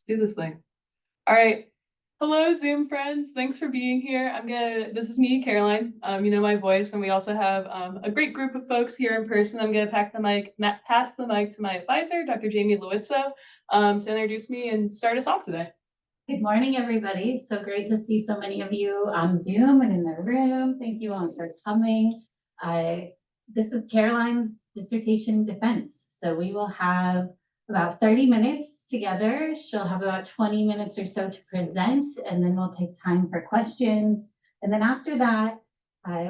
Let's do this thing. All right. Hello, Zoom friends. Thanks for being here. This is me, Caroline. You know my voice, and we also have a great group of folks here in person. I'm gonna pass the mic to my advisor, Dr. Jamie Lewitzo, to introduce me and start us off today. Good morning, everybody. So great to see so many of you on Zoom and in the room. Thank you all for coming. This is Caroline's dissertation defense. So we will have about 30 minutes together. She'll have about 20 minutes or so to present, and then we'll take time for questions. And then after that,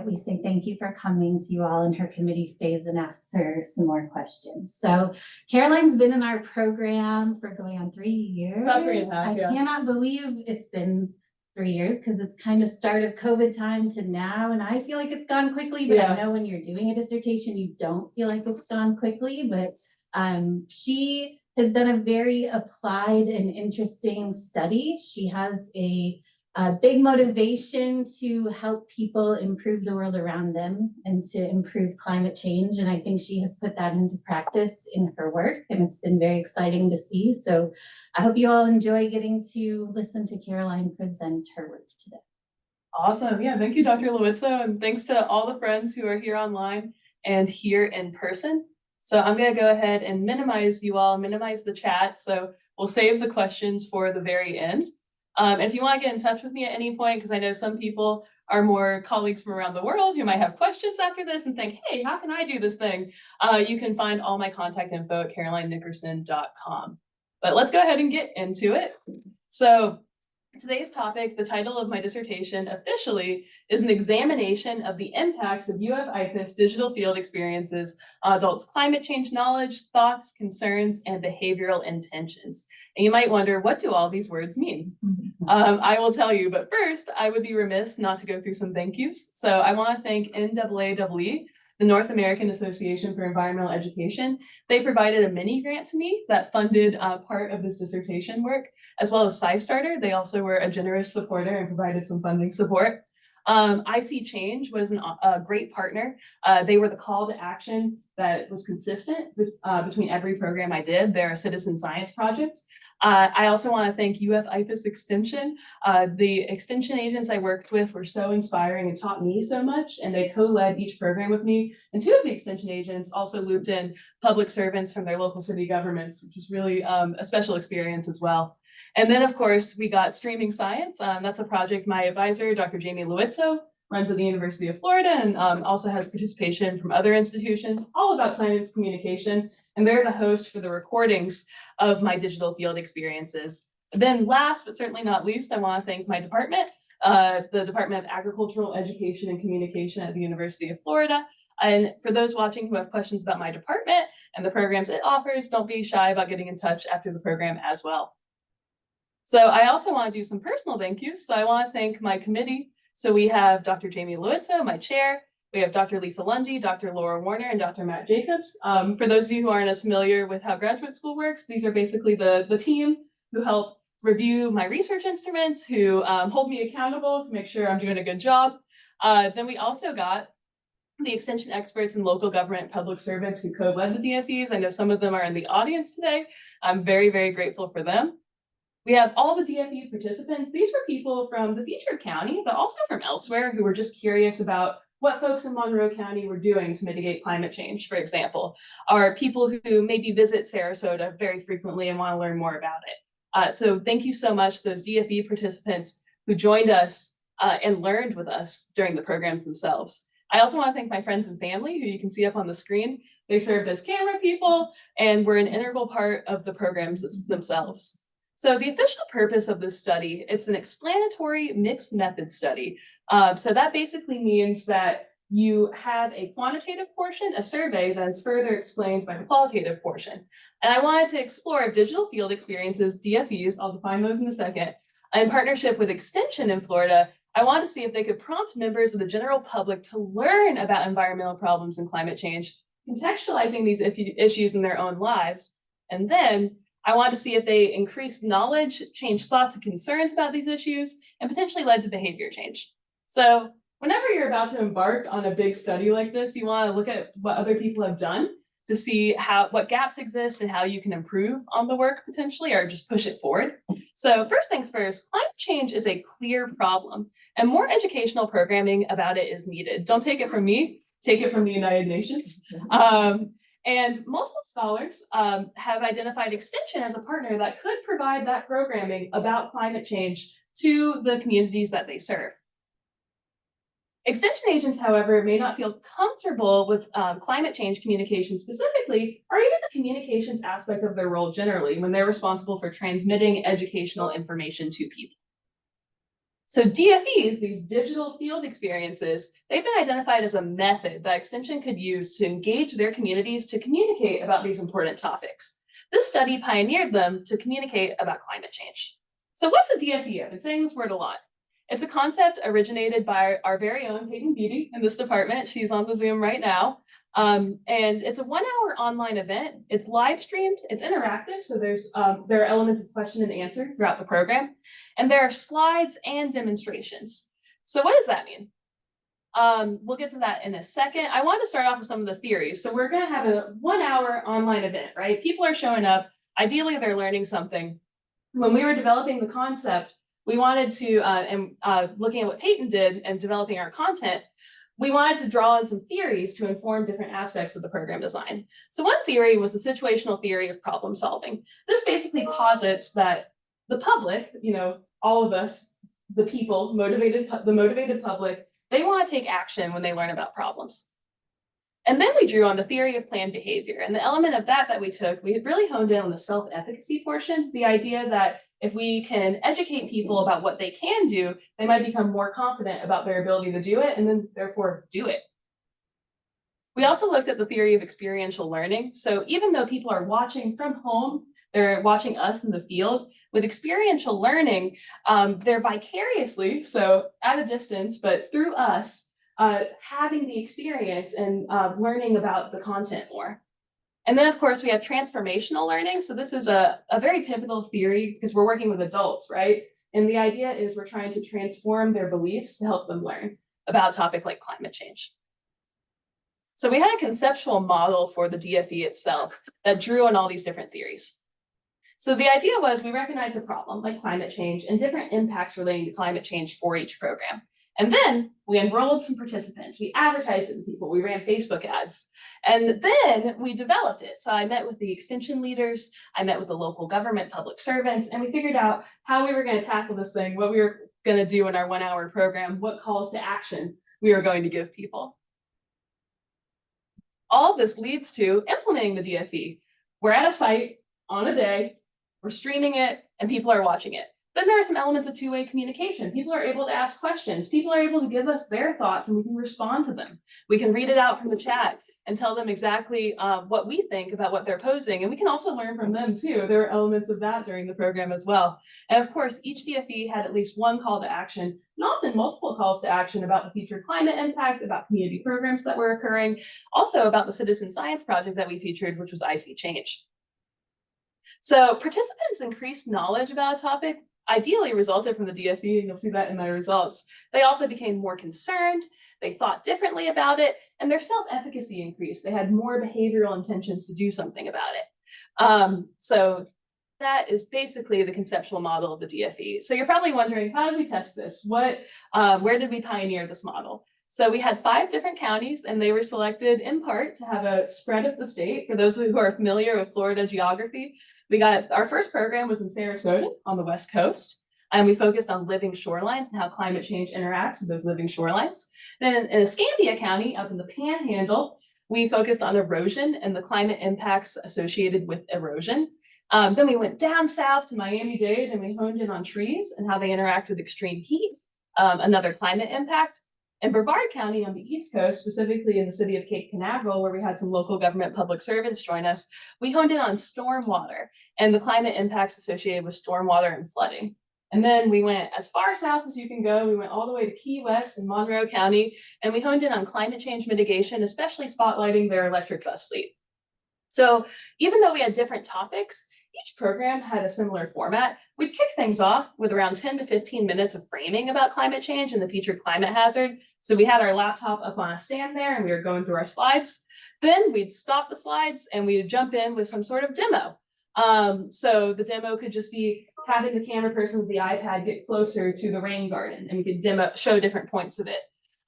we say thank you for coming to you all, and her committee stays and asks her some more questions. So Caroline's been in our program for going on 3 years. About 3.5, yeah. I cannot believe it's been 3 years because it's kind of start of COVID time to now. And I feel like it's gone quickly, but Yeah. I know when you're doing a dissertation, you don't feel like it's gone quickly. But she has done a very applied and interesting study. She has a big motivation to help people improve the world around them and to improve climate change. And I think she has put that into practice in her work, and it's been very exciting to see. So I hope you all enjoy getting to listen to Caroline present her work today. Awesome. Yeah, thank you, Dr. Lewitzo, and thanks to all the friends who are here online and here in person. So I'm going to go ahead and minimize the chat. So we'll save the questions for the very end. If you want to get in touch with me at any point, because I know some people are more colleagues from around the world who might have questions after this and think, hey, how can I do this thing? You can find all my contact info at carolinenickerson.com. But let's go ahead and get into it. So today's topic, the title of my dissertation officially, is an examination of the impacts of UF-IFAS digital field experiences on adults' climate change knowledge, thoughts, concerns, and behavioral intentions. And you might wonder, what do all these words mean? I will tell you, but first, I would be remiss not to go through some thank yous. So I want to thank NAAEE, the North American Association for Environmental Education. They provided a mini grant to me that funded part of this dissertation work, as well as SciStarter. They also were a generous supporter and provided some funding support. IC Change was a great partner. They were the call to action that was consistent between every program I did. They're a citizen science project. I also want to thank UF-IFAS Extension. The extension agents I worked with were so inspiring and taught me so much, and they co-led each program with me. And two of the extension agents also looped in public servants from their local city governments, which was really a special experience as well. And then, of course, we got Streaming Science. That's a project my advisor, Dr. Jamie Lewitzo, runs at the University of Florida, and also has participation from other institutions, all about science communication. And they're the host for the recordings of my digital field experiences. Then last, but certainly not least, I want to thank my department, the Department of Agricultural Education and Communication at the University of Florida. And for those watching who have questions about my department and the programs it offers, don't be shy about getting in touch after the program as well. So I also want to do some personal thank yous. So I want to thank my committee. So we have Dr. Jamie Lewitzo, my chair. We have Dr. Lisa Lundy, Dr. Laura Warner, and Dr. Matt Jacobs. For those of you who aren't as familiar with how graduate school works, these are basically the team who help review my research instruments, who hold me accountable to make sure I'm doing a good job. Then we also got the extension experts and local government public servants who co-led the DFEs. I know some of them are in the audience today. I'm very, very grateful for them. We have all the DFE participants. These were people from the featured county, but also from elsewhere who were just curious about what folks in Monroe County were doing to mitigate climate change, for example, are people who maybe visit Sarasota very frequently and want to learn more about it. So thank you so much, those DFE participants who joined us and learned with us during the programs themselves. I also want to thank my friends and family who you can see up on the screen. They served as camera people and were an integral part of the programs themselves. So the official purpose of this study, it's an explanatory mixed method study. So that basically means that you have a quantitative portion, a survey that is further explained by the qualitative portion. And I wanted to explore digital field experiences, DFEs, I'll define those in a second, in partnership with Extension in Florida. I wanted to see if they could prompt members of the general public to learn about environmental problems and climate change, contextualizing these issues in their own lives. And then I wanted to see if they increased knowledge, changed thoughts and concerns about these issues, and potentially led to behavior change. So whenever you're about to embark on a big study like this, you want to look at what other people have done. to see what gaps exist and how you can improve on the work potentially, or just push it forward. So first things first, climate change is a clear problem, and more educational programming about it is needed. Don't take it from me, take it from the United Nations. And multiple scholars have identified Extension as a partner that could provide that programming about climate change to the communities that they serve. Extension agents, however, may not feel comfortable with climate change communication specifically, or even the communications aspect of their role generally, when they're responsible for transmitting educational information to people. So DFEs, these digital field experiences, they've been identified as a method that Extension could use to engage their communities to communicate about these important topics. This study pioneered them to communicate about climate change. So what's a DFE? I've been saying this word a lot. It's a concept originated by our very own Peyton Beatty in this department. She's on the Zoom right now. And it's a 1-hour online event. It's live streamed, it's interactive. So there are elements of question and answer throughout the program. And there are slides and demonstrations. So what does that mean? We'll get to that in a second. I want to start off with some of the theories. So we're going to have a 1-hour online event, right? People are showing up. Ideally, they're learning something. When we were developing the concept, we wanted to, looking at what Peyton did and developing our content, we wanted to draw in some theories to inform different aspects of the program design. So one theory was the situational theory of problem solving. This basically posits that the public, all of us, the people, the motivated public, they want to take action when they learn about problems. And then we drew on the theory of planned behavior. And the element of that we took, we really honed in on the self-efficacy portion, the idea that if we can educate people about what they can do, they might become more confident about their ability to do it and then therefore do it. We also looked at the theory of experiential learning. So even though people are watching from home, they're watching us in the field, with experiential learning, they're vicariously, so at a distance, but through us, having the experience and learning about the content more. And then, of course, we have transformational learning. So this is a very pivotal theory because we're working with adults, right? And the idea is we're trying to transform their beliefs to help them learn about a topic like climate change. So we had a conceptual model for the DFE itself that drew on all these different theories. So the idea was we recognize a problem like climate change and different impacts relating to climate change for each program. And then we enrolled some participants. We advertised it to people. We ran Facebook ads. And then we developed it. So I met with the extension leaders. I met with the local government public servants. And we figured out how we were going to tackle this thing, what we were going to do in our 1-hour program, what calls to action we were going to give people. All of this leads to implementing the DFE. We're at a site on a day. We're streaming it, and people are watching it. Then there are some elements of two-way communication. People are able to ask questions. People are able to give us their thoughts, and we can respond to them. We can read it out from the chat and tell them exactly what we think about what they're posing. And we can also learn from them, too. There are elements of that during the program as well. And of course, each DFE had at least one call to action, and often multiple calls to action about the future climate impact, about community programs that were occurring, also about the citizen science project that we featured, which was I See Change. So participants' increased knowledge about a topic ideally resulted from the DFE, and you'll see that in my results. They also became more concerned, they thought differently about it, and their self-efficacy increased. They had more behavioral intentions to do something about it. So that is basically the conceptual model of the DFE. So you're probably wondering, how did we test this? Where did we pioneer this model? So we had 5 different counties, and they were selected in part to have a spread of the state. For those who are familiar with Florida geography, our first program was in Sarasota on the West Coast, and we focused on living shorelines and how climate change interacts with those living shorelines. Then in Escambia County, up in the Panhandle, we focused on erosion and the climate impacts associated with erosion. Then we went down south to Miami-Dade, and we honed in on trees and how they interact with extreme heat, another climate impact. In Brevard County on the East Coast, specifically in the city of Cape Canaveral, where we had some local government public servants join us, we honed in on stormwater and the climate impacts associated with stormwater and flooding. And then we went as far south as you can go. We went all the way to Key West and Monroe County, and we honed in on climate change mitigation, especially spotlighting their electric bus fleet. So even though we had different topics, each program had a similar format. We'd kick things off with around 10 to 15 minutes of framing about climate change and the future climate hazard. So we had our laptop up on a stand there, and we were going through our slides. Then we'd stop the slides and we would jump in with some sort of demo. So the demo could just be having the camera person with the iPad get closer to the rain garden, and we could show different points of it.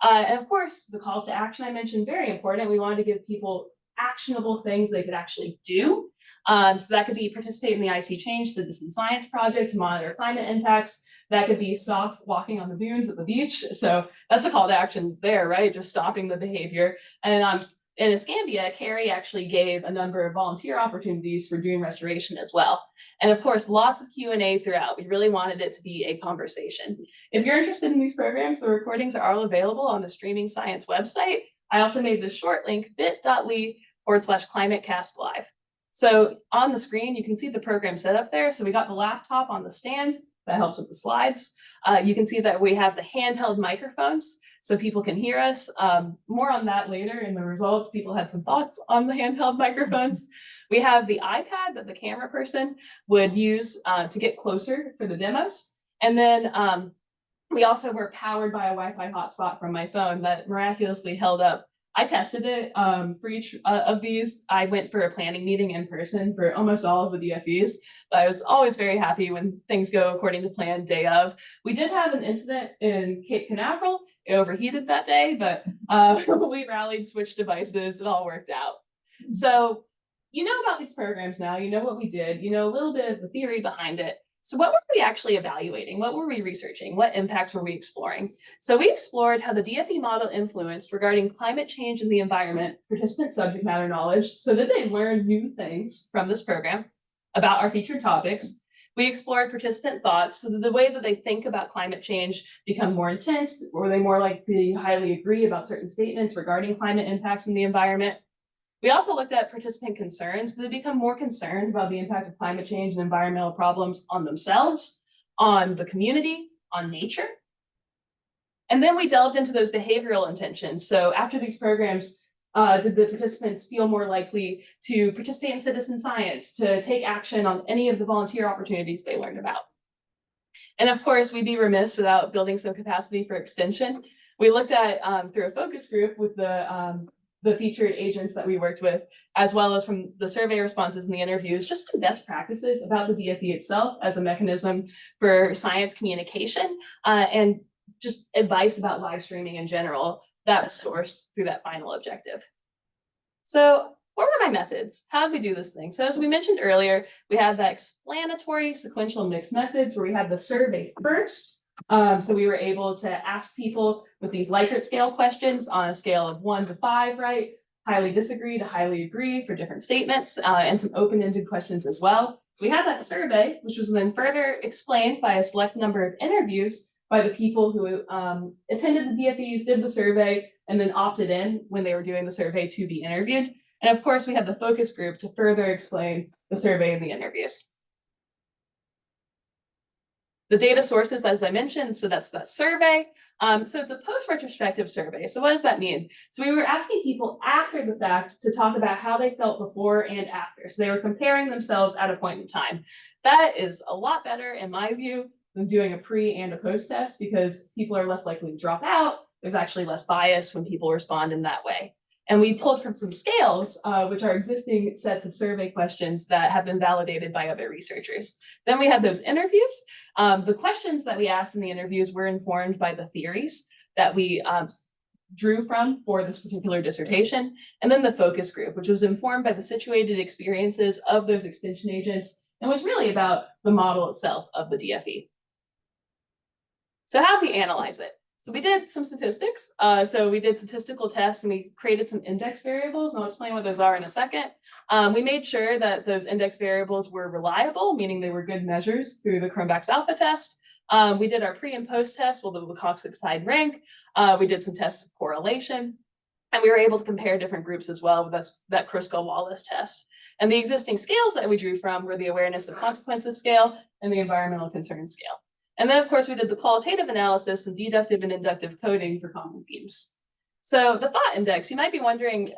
And of course, the calls to action I mentioned, very important. We wanted to give people actionable things they could actually do. So that could be participate in the IC Change Citizen Science Project to monitor climate impacts. That could be stop walking on the dunes at the beach. So that's a call to action there, right? Just stopping the behavior. And in Escambia, Carrie actually gave a number of volunteer opportunities for dune restoration as well. And of course, lots of Q&A throughout. We really wanted it to be a conversation. If you're interested in these programs, the recordings are all available on the Streaming Science website. I also made this short link, bit.ly/climatecastlive. So on the screen, you can see the program set up there. So we got the laptop on the stand. That helps with the slides. You can see that we have the handheld microphones so people can hear us. More on that later in the results. People had some thoughts on the handheld microphones. We have the iPad that the camera person would use to get closer for the demos. And then we also were powered by a Wi-Fi hotspot from my phone that miraculously held up. I tested it for each of these. I went for a planning meeting in person for almost all of the DFEs, but I was always very happy when things go according to plan day of. We did have an incident in Cape Canaveral. It overheated that day, but we rallied, switched devices, it all worked out. So you know about these programs now, you know what we did, you know a little bit of the theory behind it. So what were we actually evaluating? What were we researching? What impacts were we exploring? So we explored how the DFE model influenced regarding climate change in the environment, participant subject matter knowledge. So did they learn new things from this program about our featured topics? We explored participant thoughts, so that the way that they think about climate change become more intense. Were they more likely to highly agree about certain statements regarding climate impacts in the environment? We also looked at participant concerns. Do they become more concerned about the impact of climate change and environmental problems on themselves, on the community, on nature? And then we delved into those behavioral intentions. So after these programs, did the participants feel more likely to participate in citizen science, to take action on any of the volunteer opportunities they learned about? And of course, we'd be remiss without building some capacity for extension. We looked at through a focus group with the featured agents that we worked with, as well as from the survey responses and the interviews, just the best practices about the DFE itself as a mechanism for science communication, and just advice about live streaming in general that was sourced through that final objective. So what were my methods? How did we do this thing? So as we mentioned earlier, we have that explanatory sequential mixed methods where we had the survey first. So we were able to ask people with these Likert scale questions on a scale of 1 to 5, right? Highly disagree to highly agree for different statements, and some open-ended questions as well. So we had that survey, which was then further explained by a select number of interviews by the people who attended the DFEs, did the survey, and then opted in when they were doing the survey to be interviewed. And of course, we had the focus group to further explain the survey and the interviews. The data sources, as I mentioned, so that's that survey. So it's a post-retrospective survey. So what does that mean? So we were asking people after the fact to talk about how they felt before and after. So they were comparing themselves at a point in time. That is a lot better, in my view, than doing a pre and a post test, because people are less likely to drop out. There's actually less bias when people respond in that way. And we pulled from some scales, which are existing sets of survey questions that have been validated by other researchers. Then we had those interviews. The questions that we asked in the interviews were informed by the theories that we drew from for this particular dissertation. And then the focus group, which was informed by the situated experiences of those extension agents and was really about the model itself of the DFE. So how do we analyze it? So we did some statistics. So we did statistical tests and we created some index variables, and I'll explain what those are in a second. We made sure that those index variables were reliable, meaning they were good measures through the Cronbach's alpha test. We did our pre and post test with the leukoxic side rank. We did some tests of correlation, and we were able to compare different groups as well with that Kruskal-Wallis test. And the existing scales that we drew from were the awareness of consequences scale and the environmental concern scale. And then, of course, we did the qualitative analysis and deductive and inductive coding for common themes. So the thought index, you might be wondering,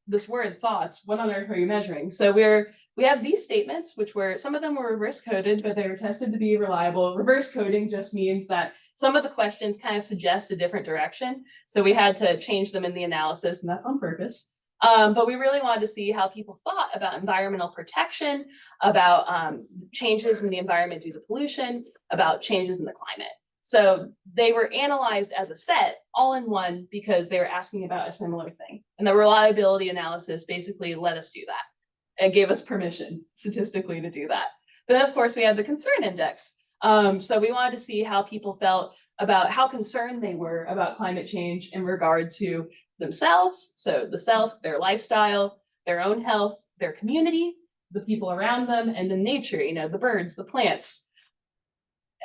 this word thoughts, what on earth are you measuring? So we have these statements, which were, some of them were reverse coded, but they were tested to be reliable. Reverse coding just means that some of the questions kind of suggest a different direction. So we had to change them in the analysis, and that's on purpose. But we really wanted to see how people thought about environmental protection, about changes in the environment due to pollution, about changes in the climate. So they were analyzed as a set, all in one, because they were asking about a similar thing. And the reliability analysis basically let us do that. It gave us permission statistically to do that. Then, of course, we had the concern index. So we wanted to see how people felt about how concerned they were about climate change in regard to themselves, so the self, their lifestyle, their own health, their community, the people around them, and then nature, the birds, the plants.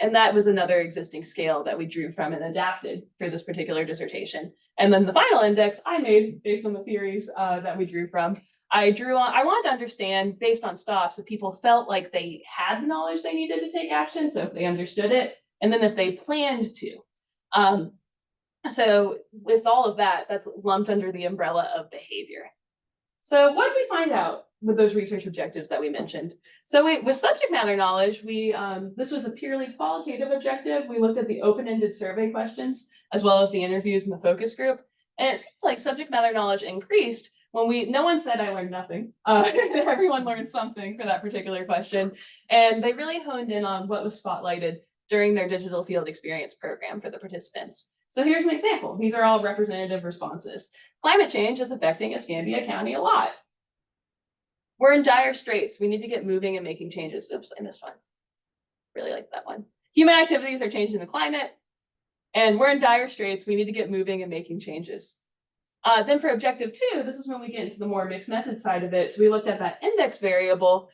And that was another existing scale that we drew from and adapted for this particular dissertation. And then the final index I made based on the theories that we drew from. I wanted to understand, based on stops, if people felt like they had the knowledge they needed to take action, so if they understood it, and then if they planned to. So with all of that, that's lumped under the umbrella of behavior. So what did we find out with those research objectives that we mentioned? So with subject matter knowledge, this was a purely qualitative objective. We looked at the open-ended survey questions, as well as the interviews in the focus group. And it seems like subject matter knowledge increased when no one said I learned nothing. Everyone learned something for that particular question. And they really honed in on what was spotlighted during their digital field experience program for the participants. So here's an example. These are all representative responses. Climate change is affecting Escambia County a lot. We're in dire straits. We need to get moving and making changes. Oops, I missed one. Really like that one. Human activities are changing the climate, and we're in dire straits. We need to get moving and making changes. Then for objective 2, this is when we get into the more mixed method side of it. So we looked at that index variable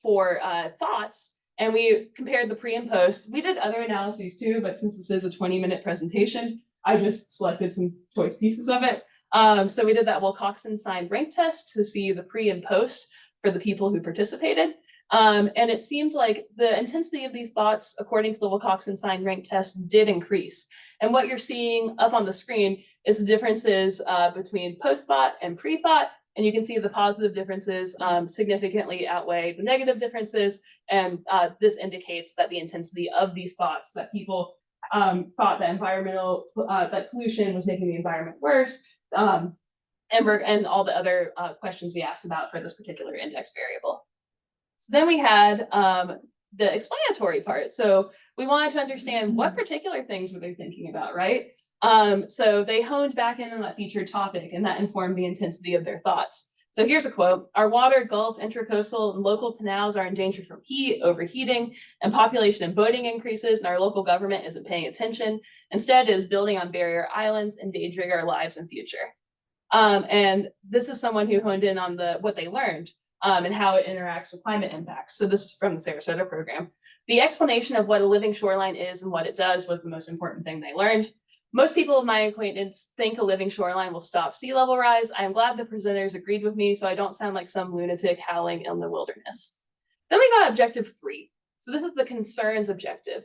for thoughts, and we compared the pre and post. We did other analyses too, but since this is a 20-minute presentation, I just selected some choice pieces of it. So we did that Wilcoxon signed rank test to see the pre and post for the people who participated. And it seemed like the intensity of these thoughts, according to the Wilcoxon signed rank test, did increase. And what you're seeing up on the screen is the differences between post-thought and pre-thought. And you can see the positive differences significantly outweigh the negative differences. And this indicates that the intensity of these thoughts, that people thought that that pollution was making the environment worse, and all the other questions we asked about for this particular index variable. So then we had the explanatory part. So we wanted to understand what particular things were they thinking about, right? So they honed back in on that featured topic, and that informed the intensity of their thoughts. So here's a quote: "Our water, gulf, intracoastal, and local canals are in danger from heat, overheating, and population and boating increases, and our local government isn't paying attention. Instead, it is building on barrier islands, endangering our lives and future." And this is someone who honed in on what they learned and how it interacts with climate impacts. So this is from the Sarasota program. "The explanation of what a living shoreline is and what it does was the most important thing they learned. Most people of my acquaintance think a living shoreline will stop sea level rise. I am glad the presenters agreed with me so I don't sound like some lunatic howling in the wilderness." Then we got objective 3. So this is the concerns objective.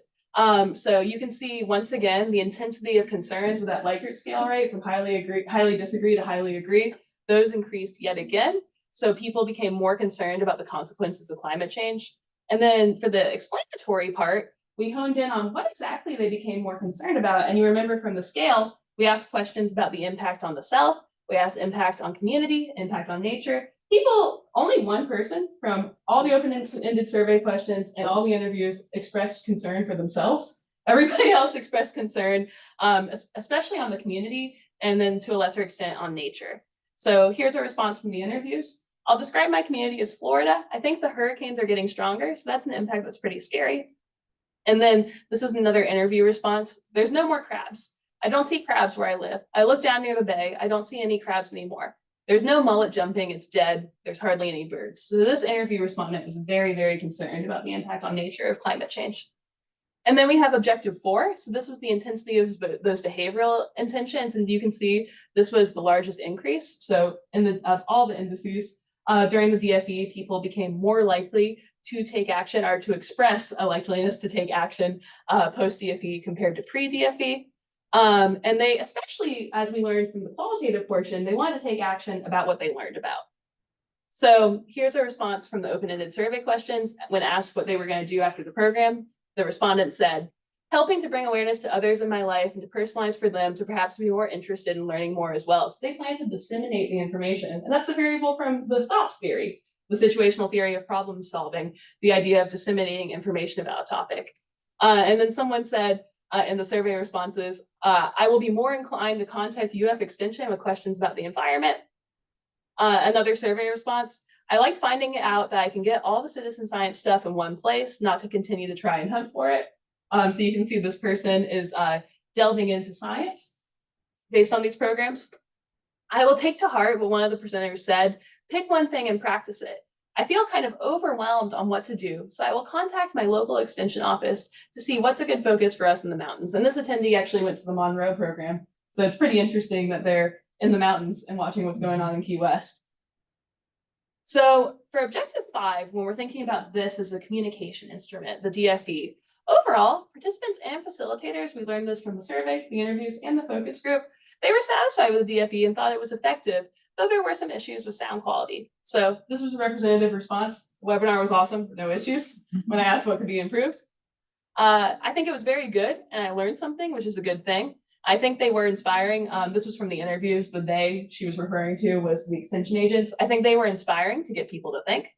So you can see, once again, the intensity of concerns with that Likert scale, right? From highly disagree to highly agree. Those increased yet again. So people became more concerned about the consequences of climate change. And then for the explanatory part, we honed in on what exactly they became more concerned about. And you remember from the scale, we asked questions about the impact on the self, we asked impact on community, impact on nature. Only one person from all the open-ended survey questions and all the interviews expressed concern for themselves. Everybody else expressed concern, especially on the community, and then to a lesser extent on nature. So here's a response from the interviews. "I'll describe my community as Florida. I think the hurricanes are getting stronger, so that's an impact that's pretty scary." And then this is another interview response. "There's no more crabs. I don't see crabs where I live. I look down near the bay. I don't see any crabs anymore. There's no mullet jumping. It's dead. There's hardly any birds." So this interview respondent was very, very concerned about the impact on nature of climate change. And then we have objective 4. So this was the intensity of those behavioral intentions. And you can see this was the largest increase. So of all the indices during the DFE, people became more likely to take action or to express a likeliness to take action post-DFE compared to pre-DFE. And they, especially as we learned from the qualitative portion, they wanted to take action about what they learned about. So here's a response from the open-ended survey questions. When asked what they were going to do after the program, the respondent said, helping to bring awareness to others in my life and to personalize for them to perhaps be more interested in learning more as well. So they plan to disseminate the information. And that's a variable from the STOPS theory, the situational theory of problem solving, the idea of disseminating information about a topic. And then someone said in the survey responses, I will be more inclined to contact UF Extension with questions about the environment. Another survey response, I liked finding out that I can get all the citizen science stuff in one place, not to continue to try and hunt for it. So you can see this person is delving into science based on these programs. I will take to heart what one of the presenters said, pick one thing and practice it. I feel kind of overwhelmed on what to do, so I will contact my local extension office to see what's a good focus for us in the mountains. And this attendee actually went to the Monroe program, so it's pretty interesting that they're in the mountains and watching what's going on in Key West. So for objective 5, when we're thinking about this as a communication instrument, the DFE, overall, participants and facilitators, we learned this from the survey, the interviews, and the focus group, they were satisfied with the DFE and thought it was effective, though there were some issues with sound quality. So this was a representative response. The webinar was awesome, no issues when I asked what could be improved. I think it was very good, and I learned something, which is a good thing. I think they were inspiring. This was from the interviews. The they she was referring to was the extension agents. I think they were inspiring to get people to think.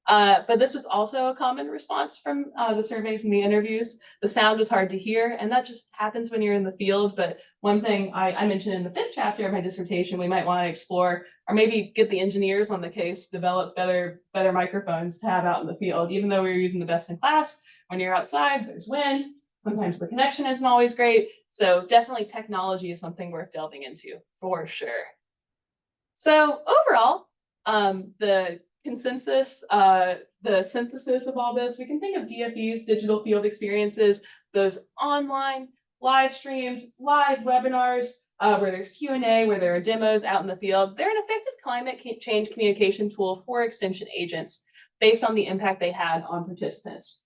But this was also a common response from the surveys and the interviews. The sound was hard to hear, and that just happens when you're in the field. But one thing I mentioned in the 5th chapter of my dissertation, we might want to explore, or maybe get the engineers on the case, develop better microphones to have out in the field. Even though we were using the best in class, when you're outside, there's wind. Sometimes the connection isn't always great. So definitely technology is something worth delving into for sure. So overall, the consensus, the synthesis of all this, we can think of DFEs, digital field experiences, those online live streams, live webinars, where there's Q&A, where there are demos out in the field. They're an effective climate change communication tool for extension agents based on the impact they had on participants.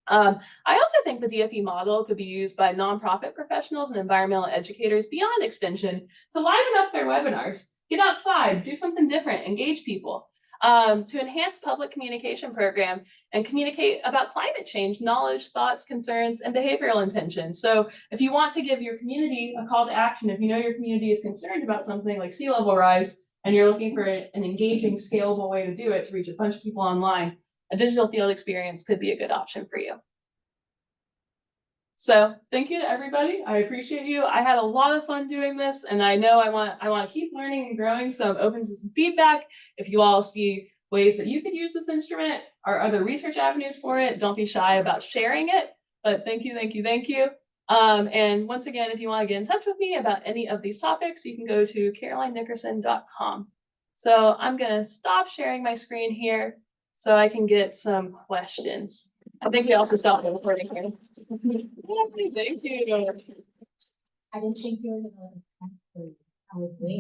I also think the DFE model could be used by nonprofit professionals and environmental educators beyond extension to liven up their webinars, get outside, do something different, engage people, to enhance public communication program and communicate about climate change, knowledge, thoughts, concerns, and behavioral intentions. So if you want to give your community a call to action, if you know your community is concerned about something like sea level rise, and you're looking for an engaging, scalable way to do it to reach a bunch of people online, a digital field experience could be a good option for you. So thank you to everybody. I appreciate you. I had a lot of fun doing this, and I know I want to keep learning and growing. So I'm open to some feedback. If you all see ways that you could use this instrument or other research avenues for it, don't be shy about sharing it. But thank you, thank you, thank you. And once again, if you want to get in touch with me about any of these topics, you can go to carolinenickerson.com. So I'm going to stop sharing my screen here so I can get some questions. I think we also stopped the recording here. Thank you. I didn't think you were gonna. I was waiting.